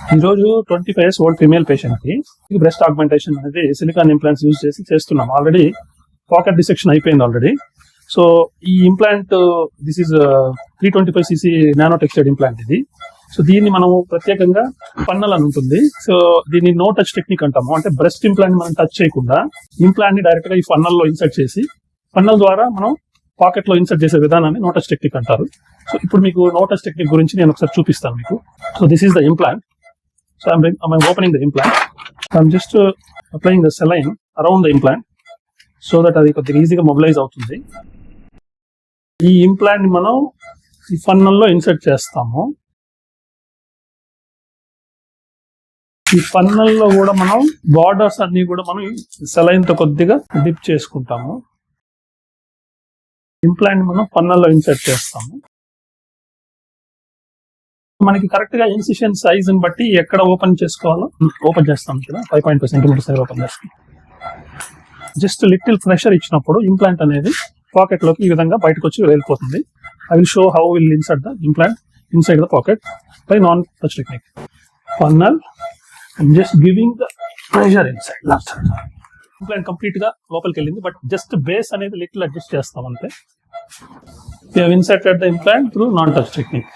ఈరోజు 25 years old female patient కి breast augmentation అనేది సిలికాన్ ఇంప్లాంట్స్ యూజ్ చేసి చేస్తున్నాం. ఆల్రెడీ పాకెట్ డిసెక్షన్ అయిపోయింది ఆల్రెడీ. సో ఈ implant this is 325cc nano textured implant ఇది. సో దీన్ని మనం ప్రత్యేకంగా పన్నల్ అని ఉంటుంది. సో దీన్ని నో టచ్ టెక్నిక్ అంటాము. అంటే బ్రెస్ట్ ఇంప్లాంట్ మనం టచ్ చేయకుండా ఇంప్లాంట్ ని డైరెక్ట్ గా ఈ ఫన్నల్ లో ఇన్సర్ట్ చేసి ఫన్నల్ ద్వారా మనం పాకెట్ లో ఇన్సర్ట్ చేసే విధానాన్ని నో టచ్ టెక్నిక్ అంటారు. సో ఇప్పుడు మీకు నో టచ్ టెక్నిక్ గురించి నేను ఒకసారి చూపిస్తాను మీకు. So this is the implant. So I'm opening the implant. I'm just applying the saline around the implant so that అది కొద్దిగా ఈజీగా మొబిలైజ్ అవుతుంది. ఈ ఇంప్లాంట్ మనం ఈ ఫన్నల్లో ఇన్సర్ట్ చేస్తాము. ఈ ఫన్నల్లో కూడా మనం బార్డర్స్ అన్ని కూడా మనం సెలైన్ తో కొద్దిగా డిప్ చేసుకుంటాము. ఇంప్లాంట్ మనం ఫన్నల్లో ఇన్సర్ట్ చేస్తాము. మనకి కరెక్ట్ గా ఇన్సిషన్ సైజ్ ని బట్టి ఎక్కడ ఓపెన్ చేసుకోవాలో ఓపెన్ చేస్తాం కదా. 5.5 centimeters ఓపెన్ చేస్తాం. జస్ట్ లిటిల్ ప్రెషర్ ఇచ్చినప్పుడు ఇంప్లాంట్ అనేది పాకెట్ లోకి ఈ విధంగా బయటకు వచ్చి వెళ్ళిపోతుంది. I will show how will insert the implant inside the pocket by non touch technique. Funnel and just giving the pressure inside. Implant complete గా లోపలికి వెళ్ళింది, బట్ జస్ట్ బేస్ అనేది లిటిల్ అడ్జస్ట్ చేస్తాం అంతే. We have inserted the implant through non-touch technique.